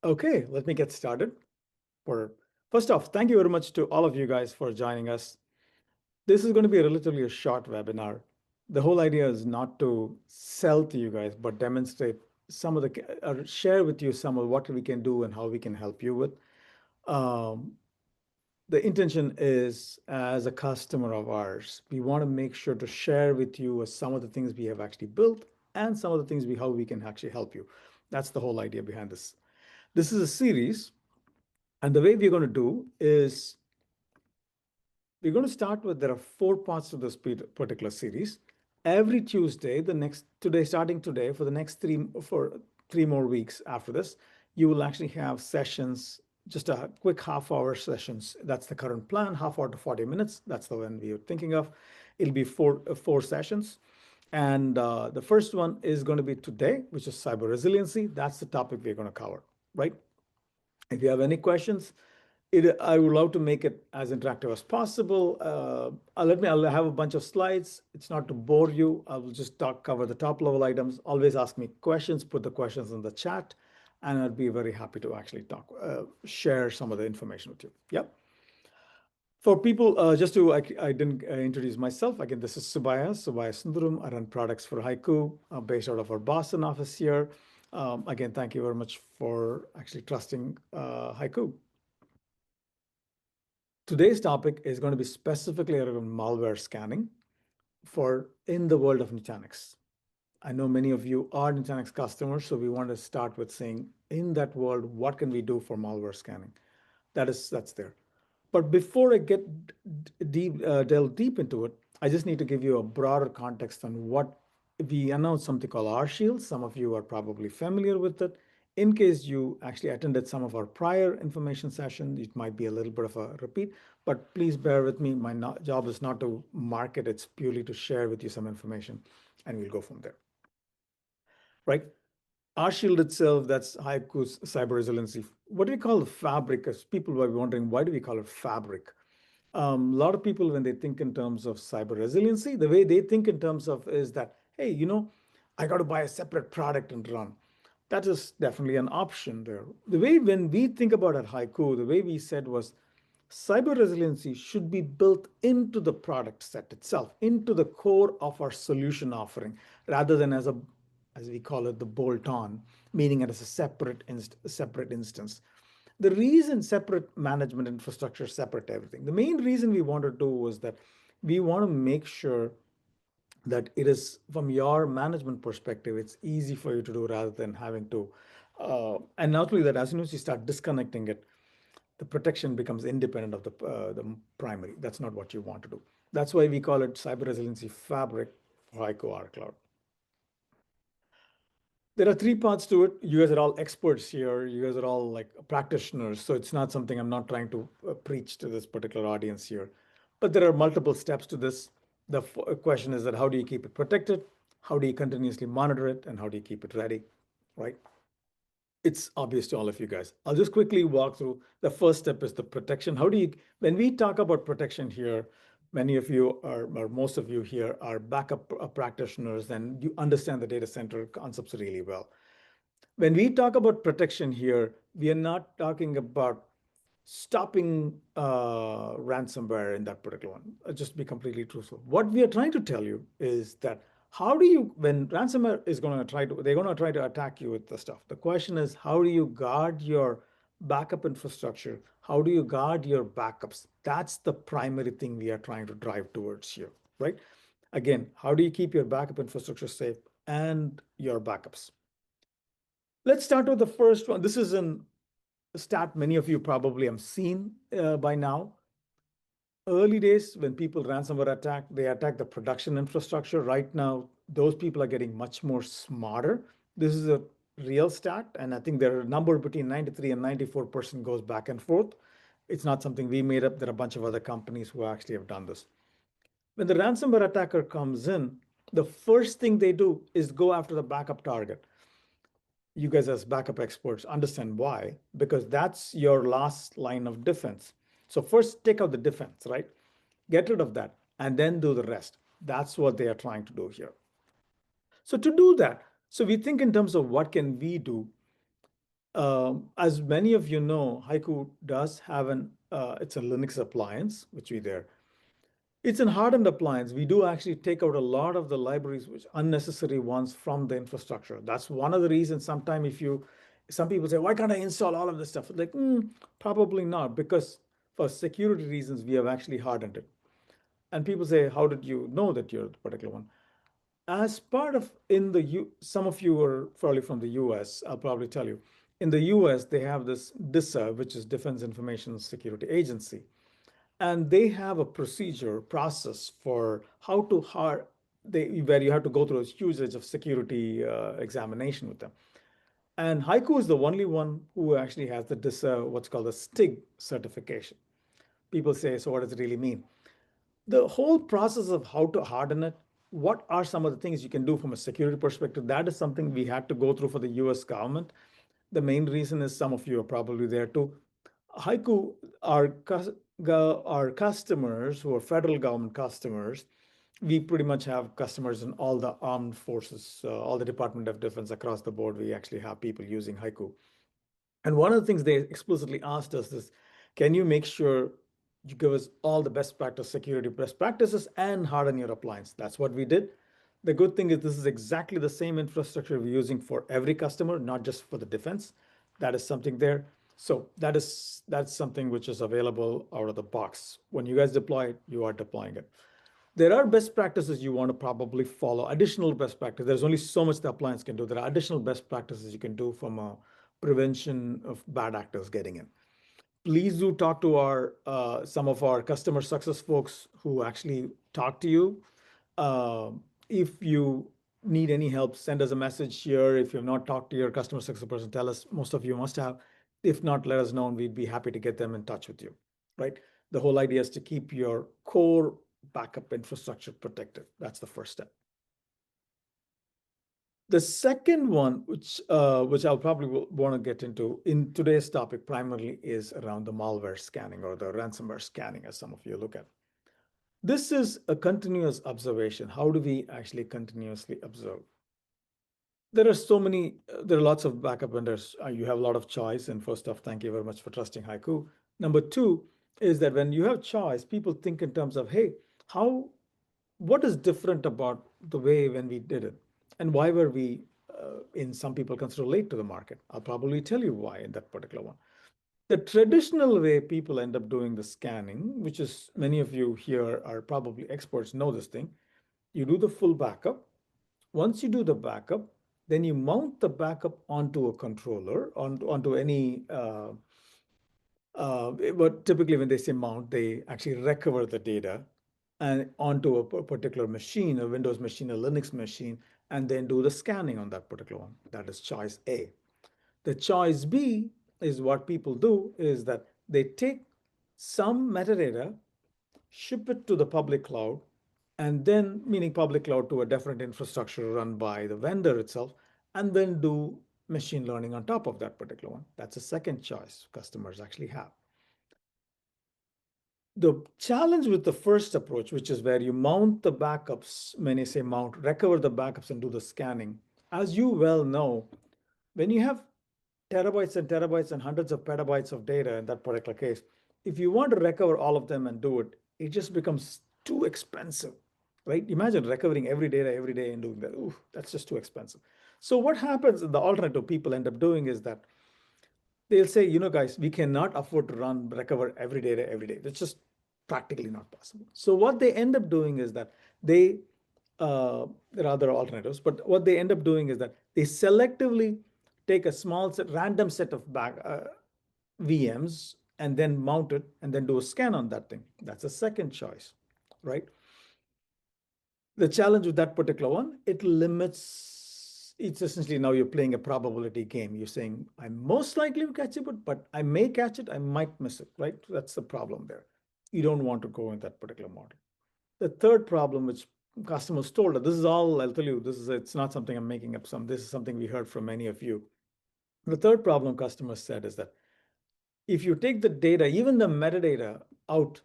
Okay, let me get started. First off, thank you very much to all of you guys for joining us. This is going to be a relatively a short webinar. The whole idea is not to sell to you guys, but demonstrate some of share with you some of what we can do and how we can help you with. Um, the intention is, as a customer of ours, we want to make sure to share with you some of the things we have actually built and some of the things how we can actually help you. That's the whole idea behind this. This is a series. And the way we're going to do is we're going to start with there are 4 parts to this particular series. Every Tuesday, starting today, for the next for 3 more weeks after this, you will actually have sessions, just a quick half-hour sessions. That's the current plan, half hour to 40 minutes. That's the one we are thinking of. It'll be four sessions. And the first one is going to be today, which is cyber resiliency. That's the topic we're going to cover, right? If you have any questions, I would love to make it as interactive as possible. I'll have a bunch of slides. It's not to bore you. I will just cover the top level items. Always ask me questions, put the questions in the chat, and I'd be very happy to actually share some of the information with you. Yep. For people, I didn't introduce myself. Again, this is Subhaya Sundaram. I run products for HYCU, based out of our Boston office here. Again, thank you very much for actually trusting HYCU. Today's topic is going to be specifically around malware scanning for in the world of Nutanix. I know many of you are Nutanix customers, so we want to start with saying, in that world, what can we do for malware scanning? That's there. But before I get delve deep into it, I just need to give you a broader context on what we announced something called R Shield. Some of you are probably familiar with it. In case you actually attended some of our prior information sessions, it might be a little bit of a repeat, but please bear with me. My job is not to market, it's purely to share with you some information, and we'll go from there, right? R Shield itself, that's HYCU's cyber resiliency. What do we call the fabric? Because people were wondering, why do we call it fabric? A lot of people, when they think in terms of cyber resiliency, the way they think in terms of is that, hey, I got to buy a separate product and run. That is definitely an option there. The way when we think about at HYCU, the way we said was cyber resiliency should be built into the product set itself, into the core of our solution offering, rather than as we call it, the bolt-on, meaning it as a separate instance. The reason separate management infrastructure, separate everything, the main reason we want to do was that we want to make sure that it is, from your management perspective, it's easy for you to do rather than having to, and not only that, as soon as you start disconnecting it, the protection becomes independent of the primary. That's not what you want to do. That's why we call it cyber resiliency fabric for HYCU R Cloud. There are 3 parts to it. You guys are all experts here. You guys are all like practitioners. So it's not something I'm not trying to preach to this particular audience here. But there are multiple steps to this. The question is that how do you keep it protected? How do you continuously monitor it? And how do you keep it ready, right? It's obvious to all of you guys. I'll just quickly walk through. The first step is the protection. When we talk about protection here, many of you or most of you here are backup practitioners, and you understand the data center concepts really well. When we talk about protection here, we are not talking about stopping ransomware in that particular one. Just be completely truthful. What we are trying to tell you is that when ransomware is going to they're going to try to attack you with the stuff. The question is, how do you guard your backup infrastructure? How do you guard your backups? That's the primary thing we are trying to drive towards here, right? Again, how do you keep your backup infrastructure safe and your backups? Let's start with the first one. This is a stat many of you probably have seen by now. Early days, when people ransomware attack, they attack the production infrastructure. Right now, those people are getting much more smarter. This is a real stat, and I think there are a number between 93 and 94% goes back and forth. It's not something we made up. There are a bunch of other companies who actually have done this. When the ransomware attacker comes in, the first thing they do is go after the backup target. You guys as backup experts understand why, because that's your last line of defense. So first take out the defense, right? Get rid of that and then do the rest. That's what they are trying to do here. So to do that, so we think in terms of what can we do. As many of you know, HYCU does have it's a Linux appliance, which we there. It's an hardened appliance. We do actually take out a lot of the libraries, which unnecessary ones from the infrastructure. That's one of the reasons sometimes some people say, why can't I install all of this stuff? Like, probably not, because for security reasons, we have actually hardened it. And people say, how did you know that you're the particular one? As part of some of you are probably from the US, I'll probably tell you. In the US, they have this DISA, which is Defense Information Security Agency, and they have a process for how to where you have to go through a huge of security examination with them. And HYCU is the only one who actually has this what's called a STIG certification. People say, so what does it really mean? The whole process of how to harden it, what are some of the things you can do from a security perspective, that is something we had to go through for the US government. The main reason is some of you are probably there too. HYCU, our customers who are federal government customers, we pretty much have customers in all the armed forces, all the Department of Defense across the board. We actually have people using HYCU. And one of the things they explicitly asked us is, can you make sure you give us all the security best practices and harden your appliance? That's what we did. The good thing is this is exactly the same infrastructure we're using for every customer, not just for the defense. That is something there. So that's something which is available out of the box. When you guys deploy it, you are deploying it. There are best practices you want to probably follow, additional best practice. There's only so much the appliance can do. There are additional best practices you can do from a prevention of bad actors getting in. Please do talk to some of our customer success folks who actually talk to you. Uh, if you need any help, send us a message here. If you've not talked to your customer success person, tell us. Most of you must have. If not, let us know, and we'd be happy to get them in touch with you, right? The whole idea is to keep your core backup infrastructure protected. That's the first step. The second one, which I'll probably want to get into in today's topic primarily, is around the malware scanning or the ransomware scanning, as some of you look at. This is a continuous observation. How do we actually continuously observe? There are lots of backup vendors. You have a lot of choice. And first off, thank you very much for trusting HYCU. Number two is that when you have choice, people think in terms of, hey, what is different about the way when we did it? And why were we, in some people consider late to the market? I'll probably tell you why in that particular one. The traditional way people end up doing the scanning, which is many of you here are probably experts, know this thing. You do the full backup. Once you do the backup, then you mount the backup onto a controller, onto any, but typically when they say mount, they actually recover the data and onto a particular machine, a Windows machine, a Linux machine, and then do the scanning on that particular one. That is choice A. The choice B is what people do is that they take some metadata, ship it to the public cloud, and then, meaning public cloud to a different infrastructure run by the vendor itself, and then do machine learning on top of that particular one. That's a second choice customers actually have. The challenge with the first approach, which is where you mount the backups, when I say mount, recover the backups and do the scanning, as you well know, when you have terabytes and terabytes and hundreds of petabytes of data in that particular case, if you want to recover all of them and do it, it just becomes too expensive, right? Imagine recovering every data every day and doing that. Ooh, that's just too expensive. So what happens, the alternative people end up doing is that they'll say, guys, we cannot afford to recover every data every day. That's just practically not possible. So what they end up doing is that there are other alternatives, but what they end up doing is that they selectively take a random set of VMs and then mount it and then do a scan on that thing. That's a second choice, right? The challenge with that particular one, it's essentially now you're playing a probability game. You're saying, I'm most likely to catch it, but I may catch it, I might miss it, right? That's the problem there. You don't want to go in that particular model. The third problem, which customers told us, this is all, I'll tell you, it's not something I'm making up this is something we heard from many of you. The third problem customers said is that if you take the data, even the metadata out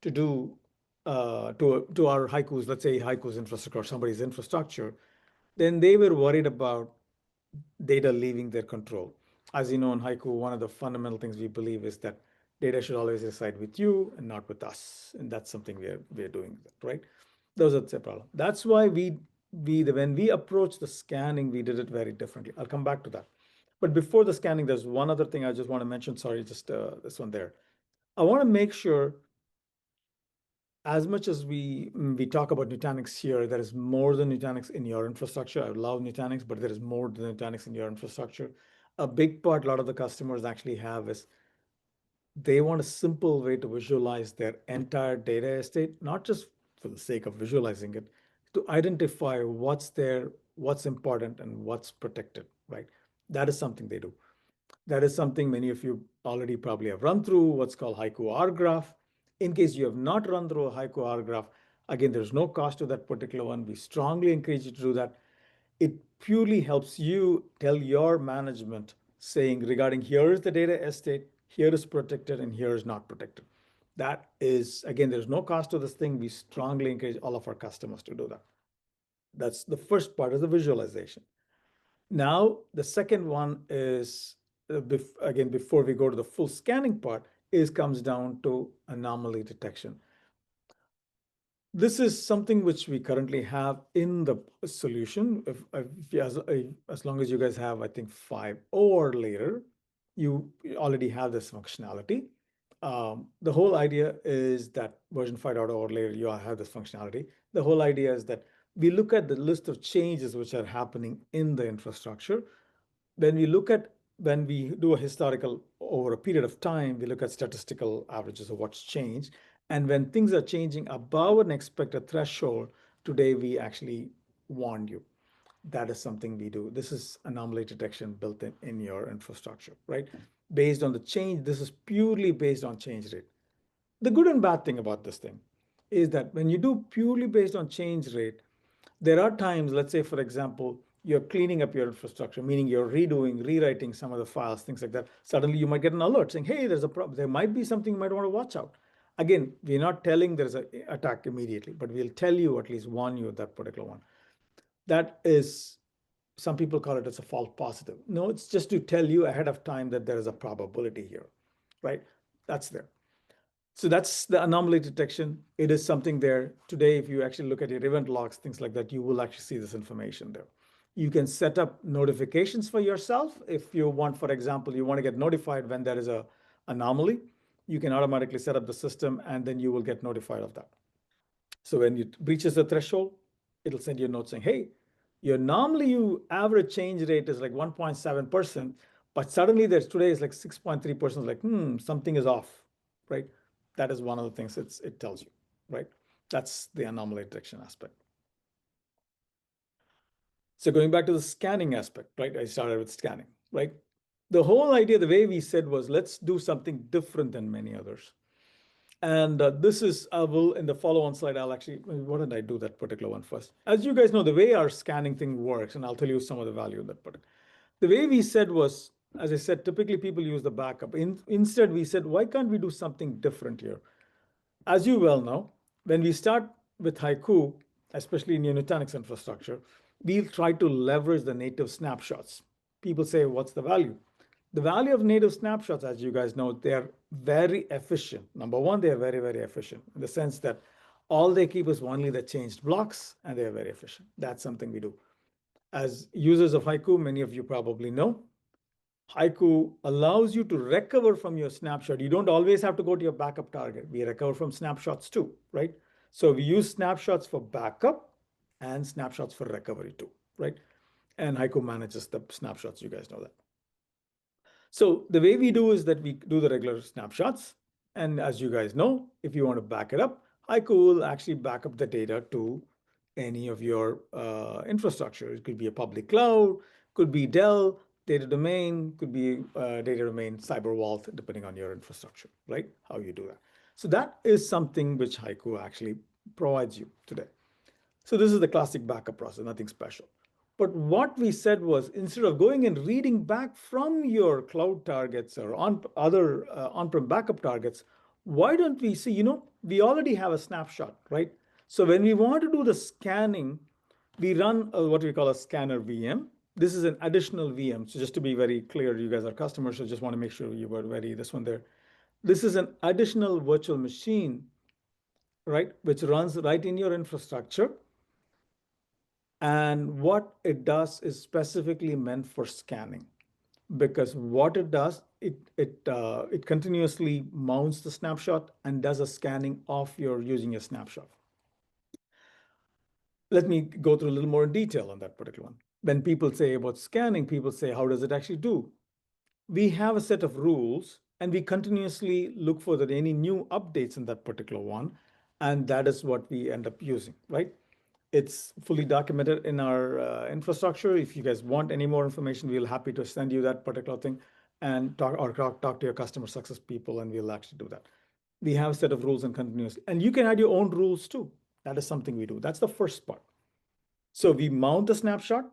to do to our HYCU's, let's say HYCU's infrastructure or somebody's infrastructure, then they were worried about data leaving their control. As you know, in HYCU, one of the fundamental things we believe is that data should always reside with you and not with us. And that's something we're doing, right? Those are the problem. That's why when we approach the scanning, we did it very differently. I'll come back to that. But before the scanning, there's one other thing I just want to mention. Sorry, just this one there. I want to make sure, as much as we talk about Nutanix here, there is more than Nutanix in your infrastructure. I love Nutanix, but there is more than Nutanix in your infrastructure. A big part, a lot of the customers actually have is they want a simple way to visualize their entire data estate, not just for the sake of visualizing it, to identify what's there, what's important, and what's protected, right? That is something they do. That is something many of you already probably have run through, what's called HYCU R graph. In case you have not run through a HYCU R graph, again, there's no cost to that particular one. We strongly encourage you to do that. It purely helps you tell your management saying regarding here is the data estate, here is protected, and here is not protected. That is, again, there's no cost to this thing. We strongly encourage all of our customers to do that. That's the first part of the visualization. Now, the second one is, again, before we go to the full scanning part, comes down to anomaly detection. This is something which we currently have in the solution. As long as you guys have, I think, 5 or later, you already have this functionality. The whole idea is that version 5.0 or later, you all have this functionality. The whole idea is that we look at the list of changes which are happening in the infrastructure. When we do a historical over a period of time, we look at statistical averages of what's changed. And when things are changing above an expected threshold, today we actually warn you. That is something we do. This is anomaly detection built in your infrastructure, right? Based on the change, this is purely based on change rate. The good and bad thing about this thing is that when you do purely based on change rate, there are times, let's say, for example, you're cleaning up your infrastructure, meaning you're rewriting some of the files, things like that. Suddenly you might get an alert saying, hey, there's a problem. There might be something you might want to watch out. Again, we're not telling there's an attack immediately, but we'll tell you, at least warn you of that particular one. That is, some people call it as a false positive. No, it's just to tell you ahead of time that there is a probability here, right? That's there. So that's the anomaly detection. It is something there. Today, if you actually look at your event logs, things like that, you will actually see this information there. You can set up notifications for yourself. If you want, for example, you want to get notified when there is an anomaly, you can automatically set up the system and then you will get notified of that. So when it breaches the threshold, it'll send you a note saying, hey, your average change rate is like 1.7%, but suddenly today is like 6.3%, like, something is off, right? That is one of the things it tells you, right? That's the anomaly detection aspect. So going back to the scanning aspect, right? I started with scanning, right? The whole idea, the way we said was, let's do something different than many others. And this is, in the follow-on slide, why don't I do that particular one first? As you guys know, the way our scanning thing works, and I'll tell you some of the value of that particular. The way we said was, as I said, typically people use the backup. Instead, we said, why can't we do something different here? As you well know, when we start with HYCU, especially in your Nutanix infrastructure, we'll try to leverage the native snapshots. People say, what's the value? The value of native snapshots, as you guys know, they're very efficient. Number one, they're very, very efficient in the sense that all they keep is only the changed blocks, and they're very efficient. That's something we do. As users of HYCU, many of you probably know, HYCU allows you to recover from your snapshot. You don't always have to go to your backup target. We recover from snapshots too, right? So we use snapshots for backup and snapshots for recovery too, right? And HYCU manages the snapshots. You guys know that. So the way we do is that we do the regular snapshots. And as you guys know, if you want to back it up, HYCU will actually back up the data to any of your infrastructure. It could be a public cloud, could be Dell, data domain, could be data domain cyber vault, depending on your infrastructure, right? How you do that. So that is something which HYCU actually provides you today. So this is the classic backup process, nothing special. But what we said was, instead of going and reading back from your cloud targets or other on-prem backup targets, why don't we see, we already have a snapshot, right? So when we want to do the scanning, we run what we call a scanner VM. This is an additional VM. So just to be very clear, you guys are customers, so just want to make sure you were ready. This one there. This is an additional virtual machine, right, which runs right in your infrastructure. And what it does is specifically meant for scanning, because what it does, it continuously mounts the snapshot and does a scanning of your using a snapshot. Let me go through a little more detail on that particular one. When people say about scanning, people say, how does it actually do? We have a set of rules and we continuously look for any new updates in that particular one. And that is what we end up using, right? It's fully documented in our infrastructure. If you guys want any more information, we'll happy to send you that particular thing and talk to your customer success people, and we'll actually do that. We have a set of rules and continuously, and you can add your own rules too. That is something we do. That's the first part. So we mount the snapshot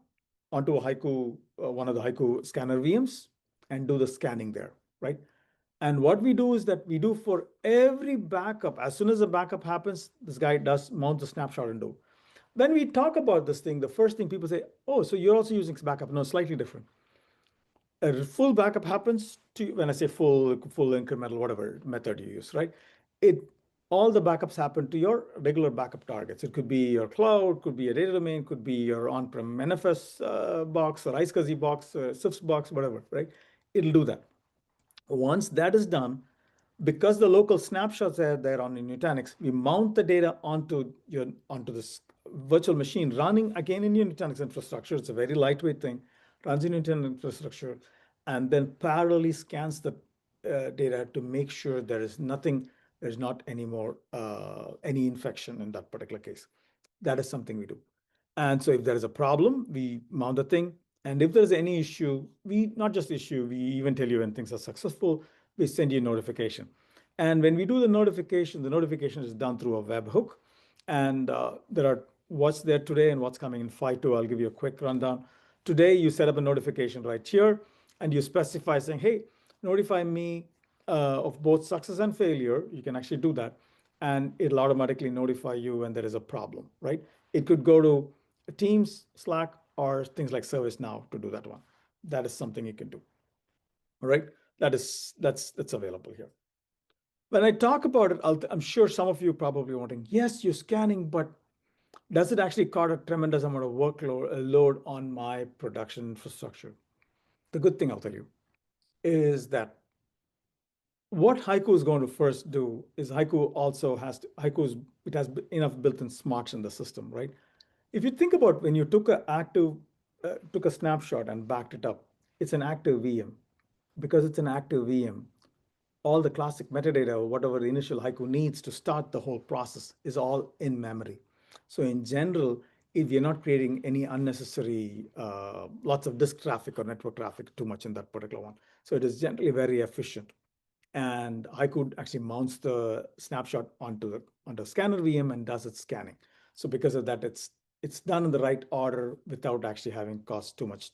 onto a HYCU, one of the HYCU scanner VMs, and do the scanning there, right? And what we do is that we do for every backup, as soon as a backup happens, this guy does mount the snapshot and do. When we talk about this thing, the first thing people say, oh, so you're also using backup. No, slightly different. A full backup happens to, when I say full incremental, whatever method you use, right? All the backups happen to your regular backup targets. It could be your cloud, could be a data domain, could be your on-prem NFS box or iSCSI box, CIFS box, whatever, right? It'll do that. Once that is done, because the local snapshots are there on the Nutanix, we mount the data onto this virtual machine running again in your Nutanix infrastructure. It's a very lightweight thing, runs in Nutanix infrastructure, and then parallelly scans the data to make sure there's not any more any infection in that particular case. That is something we do. And so if there is a problem, we mount the thing. And if there's any issue, we not just issue, we even tell you when things are successful, we send you a notification. And when we do the notification is done through a webhook. And there are what's there today and what's coming in 5.2. I'll give you a quick rundown. Today, you set up a notification right here, and you specify saying, hey, notify me of both success and failure. You can actually do that. And it'll automatically notify you when there is a problem, right? It could go to Teams, Slack, or things like ServiceNow to do that one. That is something you can do. All right, that's available here. When I talk about it, I'm sure some of you probably wondering, yes, you're scanning, but does it actually cause a tremendous amount of load on my production infrastructure? The good thing I'll tell you is that what HYCU is going to first do is it has enough built-in smarts in the system, right? If you think about when you took a snapshot and backed it up, it's an active VM. Because it's an active VM, all the classic metadata or whatever the initial HYCU needs to start the whole process is all in memory. So in general, if you're not creating any unnecessary lots of disk traffic or network traffic too much in that particular one, so it is generally very efficient. And HYCU actually mounts the snapshot onto the scanner VM and does its scanning. So because of that, it's done in the right order without actually having cost too much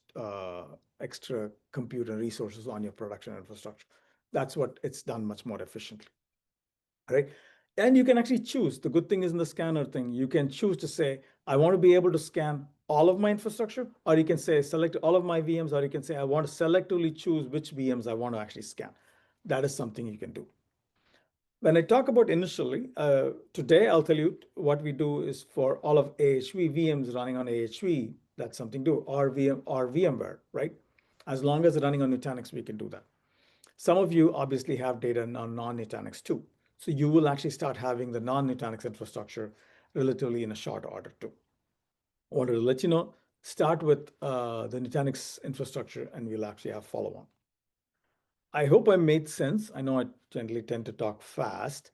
extra compute and resources on your production infrastructure. That's what it's done much more efficiently, right? And you can actually choose. The good thing is in the scanner thing, you can choose to say, I want to be able to scan all of my infrastructure, or you can say select all of my VMs, or you can say I want to selectively choose which VMs I want to actually scan. That is something you can do. When I talk about initially, today I'll tell you what we do is for all of AHV VMs running on AHV, that's something to do, or VMware, right? As long as it's running on Nutanix, we can do that. Some of you obviously have data on non-Nutanix too. So you will actually start having the non-Nutanix infrastructure relatively in a short order too. I wanted to let you know, start with the Nutanix infrastructure and we'll actually have follow-on. I hope I made sense. I know I generally tend to talk fast.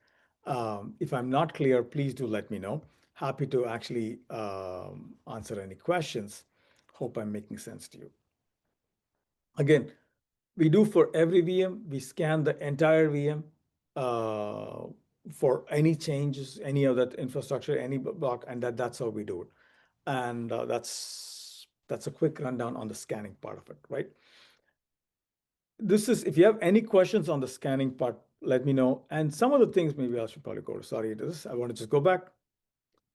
If I'm not clear, please do let me know. Happy to actually answer any questions. Hope I'm making sense to you. Again, we do for every VM, we scan the entire VM for any changes, any of that infrastructure, any block, and that's how we do it. And that's a quick rundown on the scanning part of it, right? If you have any questions on the scanning part, let me know. And some of the things maybe I should probably go to, sorry, I want to just go back.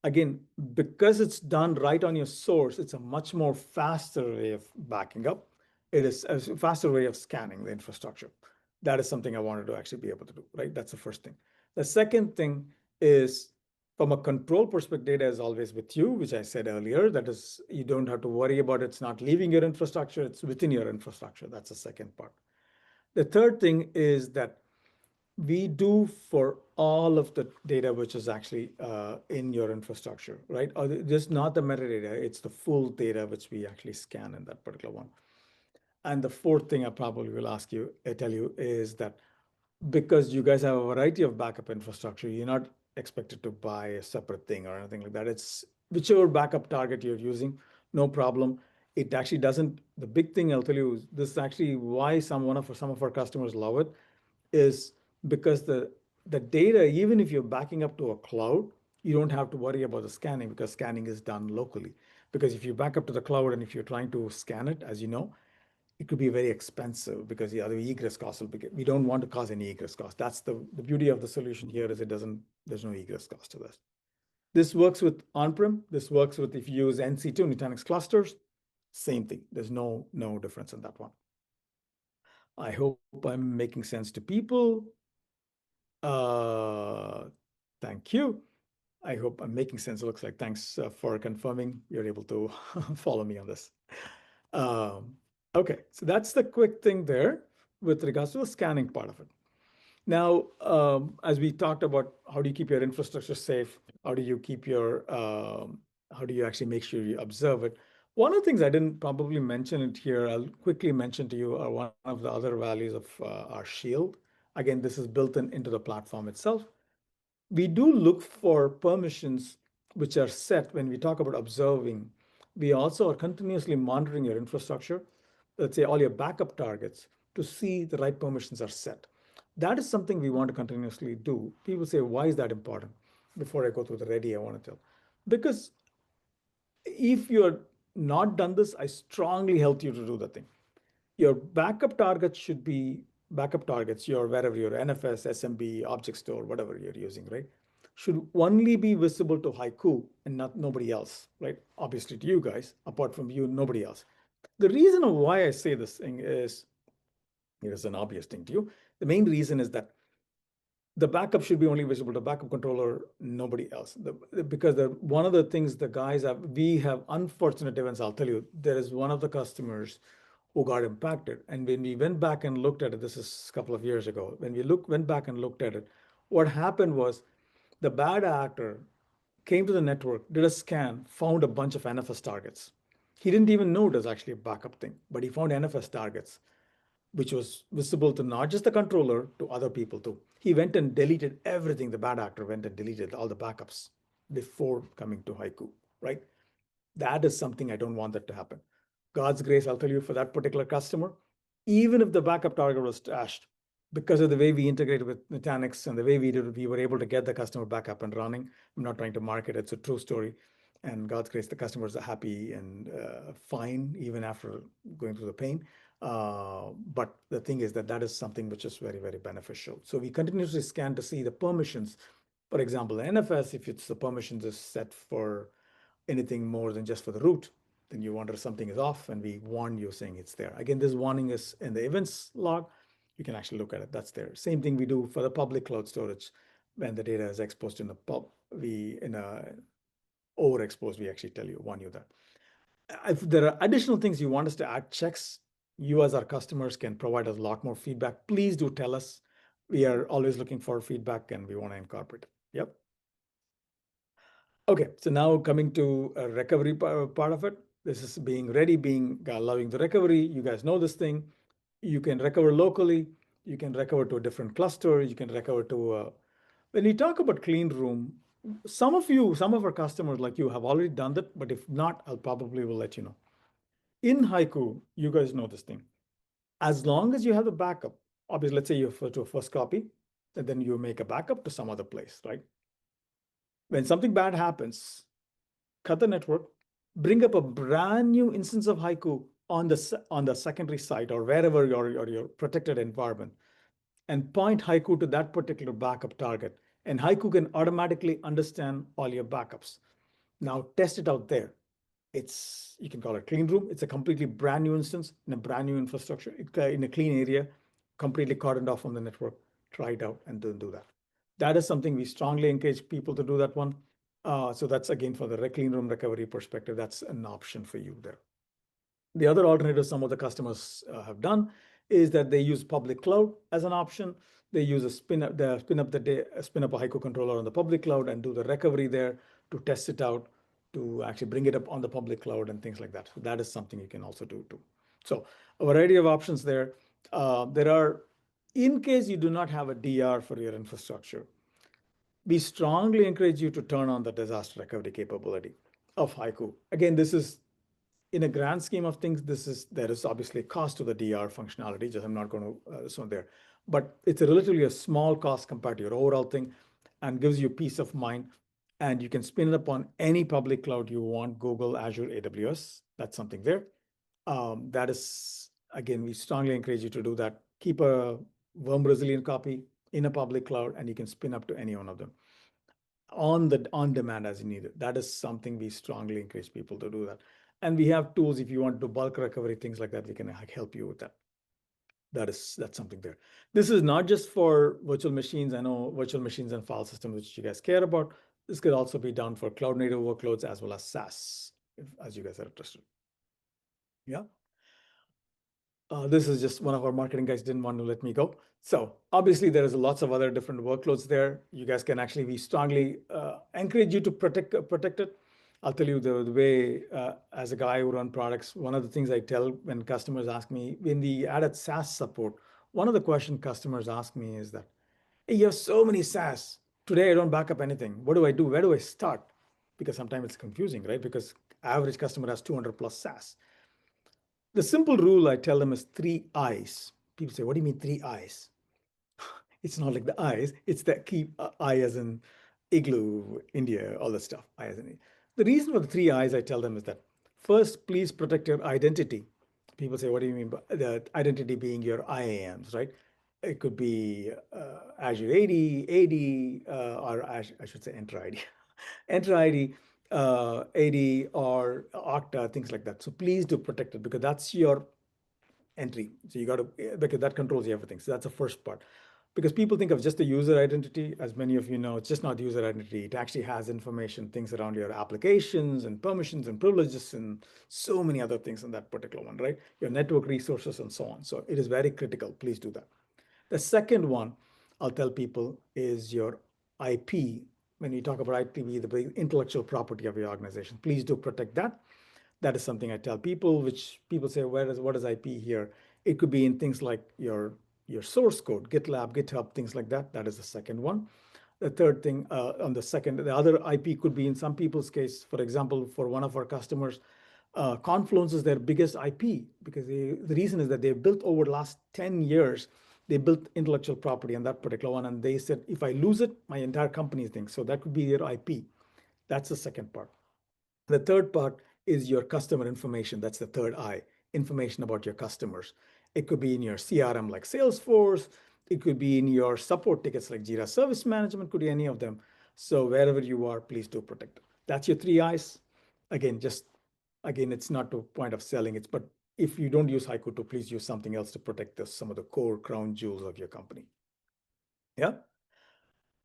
Again, because it's done right on your source, it's a much more faster way of backing up. It is a faster way of scanning the infrastructure. That is something I wanted to actually be able to do, right? That's the first thing. The second thing is from a control perspective, data is always with you, which I said earlier. That is, you don't have to worry about it's not leaving your infrastructure, it's within your infrastructure. That's the second part. The third thing is that we do for all of the data which is actually in your infrastructure, right? Or just not the metadata, it's the full data which we actually scan in that particular one. And the fourth thing I probably will tell you is that because you guys have a variety of backup infrastructure, you're not expected to buy a separate thing or anything like that. It's whichever backup target you're using, no problem. It actually doesn't, the big thing I'll tell you is this is actually why some of our customers love it is because the data, even if you're backing up to a cloud, you don't have to worry about the scanning because scanning is done locally. Because if you back up to the cloud and if you're trying to scan it, as you know, it could be very expensive because the other egress costs will be, we don't want to cause any egress cost. That's the beauty of the solution here is there's no egress cost to this. This works with on-prem. This works with if you use NC2, Nutanix clusters, same thing. There's no difference in that one. I hope I'm making sense to people. Thank you. I hope I'm making sense. It looks like thanks for confirming you're able to follow me on this. Okay, so that's the quick thing there with regards to the scanning part of it. Now, as we talked about, how do you keep your infrastructure safe? How do you keep your, how do you actually make sure you observe it? One of the things I didn't probably mention it here, I'll quickly mention to you are one of the other values of our Shield. Again, this is built into the platform itself. We do look for permissions which are set when we talk about observing. We also are continuously monitoring your infrastructure, let's say all your backup targets, to see the right permissions are set. That is something we want to continuously do. People say, why is that important? Before I go through the ready, I want to tell. Because if you're not done this, I strongly help you to do the thing. Your backup targets should be backup targets, your wherever your NFS, SMB, object store, whatever you're using, right? Should only be visible to HYCU and not nobody else, right? Obviously to you guys, apart from you, nobody else. The reason of why I say this thing is, here's an obvious thing to you. The main reason is that the backup should be only visible to backup controller, nobody else. Because one of the things the guys have, we have unfortunate events. I'll tell you, there is one of the customers who got impacted. And when we went back and looked at it, this is a couple of years ago, when we went back and looked at it, what happened was the bad actor came to the network, did a scan, found a bunch of NFS targets. He didn't even know it was actually a backup thing, but he found NFS targets, which was visible to not just the controller, to other people too. He went and deleted everything. The bad actor went and deleted all the backups before coming to HYCU, right? That is something I don't want that to happen. God's grace, I'll tell you, for that particular customer, even if the backup target was stashed, because of the way we integrated with Nutanix and the way we did, we were able to get the customer back up and running. I'm not trying to market it, it's a true story. And God's grace, the customers are happy and fine, even after going through the pain. But the thing is that is something which is very, very beneficial. So we continuously scan to see the permissions. For example, the NFS, if it's the permissions is set for anything more than just for the root, then you wonder something is off and we warn you saying it's there. Again, this warning is in the events log. You can actually look at it, that's there. Same thing we do for the public cloud storage. When the data is exposed in the pub, overexposed, we actually warn you that. If there are additional things you want us to add checks, you as our customers can provide us a lot more feedback. Please do tell us. We are always looking for feedback and we want to incorporate it. Yep. Okay, so now coming to a recovery part of it. This is being ready, allowing the recovery. You guys know this thing. You can recover locally. You can recover to a different cluster. You can recover to when we talk about clean room, some of our customers like you have already done that, but if not, I'll probably will let you know. In HYCU, you guys know this thing. As long as you have the backup, obviously, let's say you refer to a first copy, and then you make a backup to some other place, right? When something bad happens, cut the network, bring up a brand new instance of HYCU on the secondary site or wherever your protected environment, and point HYCU to that particular backup target. And HYCU can automatically understand all your backups. Now test it out there. You can call it clean room. It's a completely brand new instance in a brand new infrastructure in a clean area, completely cordoned off from the network. Try it out and do that. That is something we strongly encourage people to do that one. So that's again for the clean room recovery perspective. That's an option for you there. The other alternative some of the customers have done is that they use public cloud as an option. They use a spin up a HYCU controller on the public cloud and do the recovery there to test it out, to actually bring it up on the public cloud and things like that. So that is something you can also do too. So a variety of options there. There are, in case you do not have a DR for your infrastructure, we strongly encourage you to turn on the disaster recovery capability of HYCU. Again, this is in a grand scheme of things, there is obviously a cost to the DR functionality. Just I'm not going to so there, but it's a relatively a small cost compared to your overall thing, and gives you peace of mind. And you can spin it up on any public cloud you want: Google, Azure, AWS. That's something there. That is, again, we strongly encourage you to do that. Keep a worm resilient copy in a public cloud, and you can spin up to any one of them on demand as you need it. That is something we strongly encourage people to do that. And we have tools if you want to do bulk recovery, things like that, we can help you with that. That's something there. This is not just for virtual machines. I know virtual machines and file systems, which you guys care about. This could also be done for cloud native workloads as well as SaaS, as you guys are interested. Yeah. This is just one of our marketing guys didn't want to let me go. So obviously there is lots of other different workloads there. You guys can actually, we strongly encourage you to protect it. I'll tell you the way, as a guy who run products, one of the things I tell when customers ask me, when we added SaaS support, one of the questions customers ask me is that, hey, you have so many SaaS. Today I don't back up anything. What do I do? Where do I start? Because sometimes it's confusing, right? Because average customer has 200 plus SaaS. The simple rule I tell them is 3 eyes. People say, what do you mean 3 eyes? It's not like the eyes, it's the key eye as in igloo, India, all that stuff. Eye as in. The reason for the 3 eyes I tell them is that first, please protect your identity. People say, what do you mean by the identity being your IAMs, right? It could be Azure AD, or I should say Entra ID, Entra ID, AD, or Okta, things like that. So please do protect it because that's your entry. So you got to, because that controls everything. So that's the first part. Because people think of just the user identity, as many of you know, it's just not user identity. It actually has information, things around your applications and permissions and privileges and so many other things in that particular one, right? Your network resources and so on. So it is very critical. Please do that. The second one I'll tell people is your IP. When you talk about IP, the intellectual property of your organization, please do protect that. That is something I tell people, which people say, what is IP here? It could be in things like your source code, GitLab, GitHub, things like that. That is the second one. The third thing the other IP could be in some people's case, for example, for one of our customers, Confluence is their biggest IP because the reason is that they've built over the last 10 years, they built intellectual property on that particular one. And they said, if I lose it, my entire company thinks. So that could be their IP. That's the second part. The third part is your customer information. That's the third I, information about your customers. It could be in your CRM like Salesforce. It could be in your support tickets like Jira Service Management, could be any of them. So wherever you are, please do protect it. That's your 3 I's. Again, it's not to point of selling it, but if you don't use HYCU to, please use something else to protect some of the core crown jewels of your company. Yeah.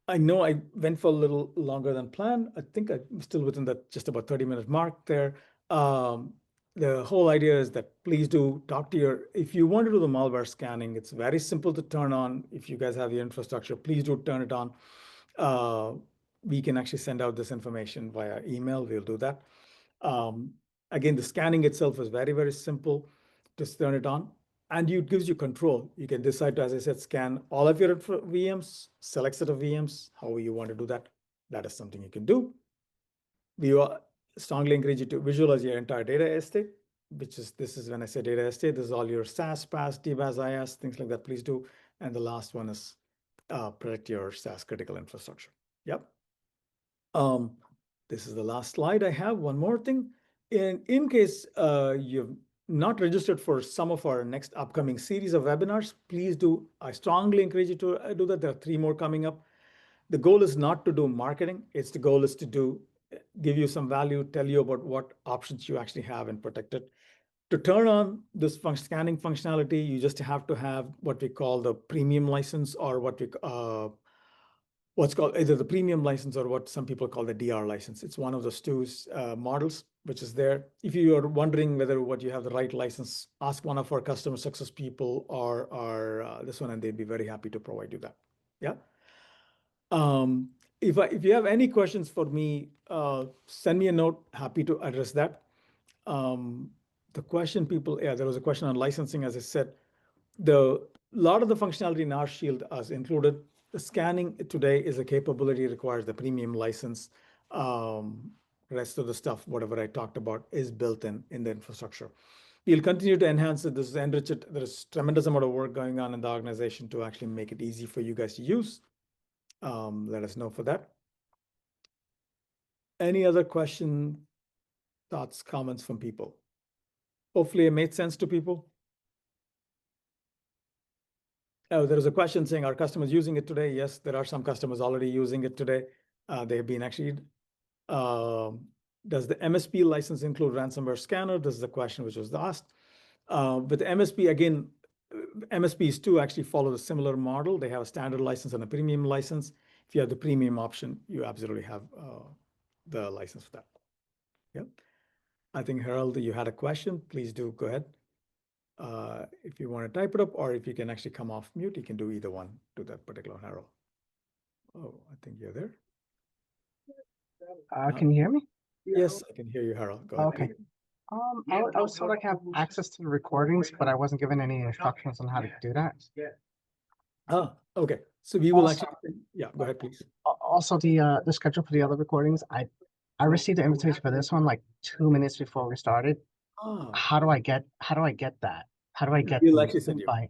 I know I went for a little longer than planned. I think I'm still within that just about 30-minute mark there. The whole idea is that please do talk to if you want to do the malware scanning, it's very simple to turn on. If you guys have the infrastructure, please do turn it on. We can actually send out this information via email. We'll do that. Again, the scanning itself is very, very simple. Just turn it on. And it gives you control. You can decide to, as I said, scan all of your VMs, select set of VMs, however you want to do that. That is something you can do. We strongly encourage you to visualize your entire data estate, this is when I say data estate, this is all your SaaS, PaaS, DBaaS, IaaS, things like that, please do. And the last one is protect your SaaS critical infrastructure. Yep. This is the last slide I have. One more thing. In case you've not registered for some of our next upcoming series of webinars, please do. I strongly encourage you to do that. There are 3 more coming up. The goal is not to do marketing. The goal is to do give you some value, tell you about what options you actually have and protect it. To turn on this scanning functionality, you just have to have what we call the premium license, or what's called either the premium license or what some people call the DR license. It's one of those two models which is there. If you are wondering whether what you have the right license, ask one of our customer success people or this one, and they'd be very happy to provide you that. Yeah. If you have any questions for me, send me a note. Happy to address that. The question there was a question on licensing. As I said, a lot of the functionality in our Shield is included. The scanning today is a capability requires the premium license. Rest of the stuff, whatever I talked about, is built in the infrastructure. We'll continue to enhance it. This is enrich it. There's tremendous amount of work going on in the organization to actually make it easy for you guys to use. Let us know for that. Any other question, thoughts, comments from people? Hopefully it made sense to people. Oh, there is a question saying, are customers using it today? Yes, there are some customers already using it today. They've been actually, does the MSP license include ransomware scanner? This is the question which was asked. With MSP, again, MSPs too actually follow the similar model. They have a standard license and a premium license. If you have the premium option, you absolutely have the license for that. Yeah. I think, Harold, you had a question. Please do go ahead. If you want to type it up, or if you can actually come off mute, you can do either one to that particular Harold. Oh, I think you're there. Can you hear me? Yes, I can hear you, Harold. Go ahead. Okay. I was told I have access to the recordings, but I wasn't given any instructions on how to do that. Oh, okay. So we will actually, yeah, go ahead, please. Also, the schedule for the other recordings, I received the invitation for this one like 2 minutes before we started. Oh. How do I get that? How do I get We'll the actually send you. invite?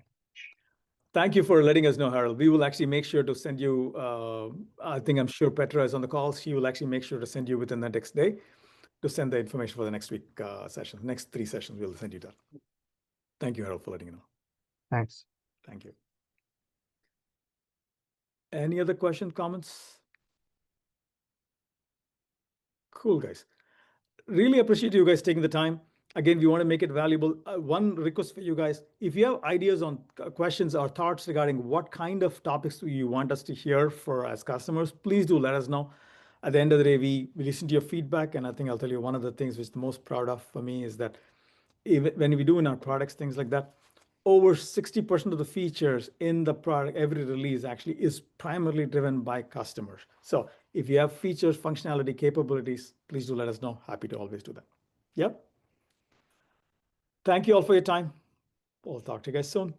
Thank you for letting us know, Harold. We will actually make sure to send you, I'm sure Petra is on the call. She will actually make sure to send you within the next day to send the information for the next week session. Next 3 sessions, we'll send you that. Thank you, Harold, for letting you know. Thanks. Thank you. Any other questions, comments? Cool, guys. Really appreciate you guys taking the time. Again, we want to make it valuable. One request for you guys, if you have ideas on questions or thoughts regarding what kind of topics you want us to hear for as customers, please do let us know. At the end of the day, we listen to your feedback, and I think I'll tell you one of the things which the most proud of for me is that even when we do in our products, things like that, over 60% of the features in the product, every release actually is primarily driven by customers. So if you have features, functionality, capabilities, please do let us know. Happy to always do that. Yep. Thank you all for your time. We'll talk to you guys soon.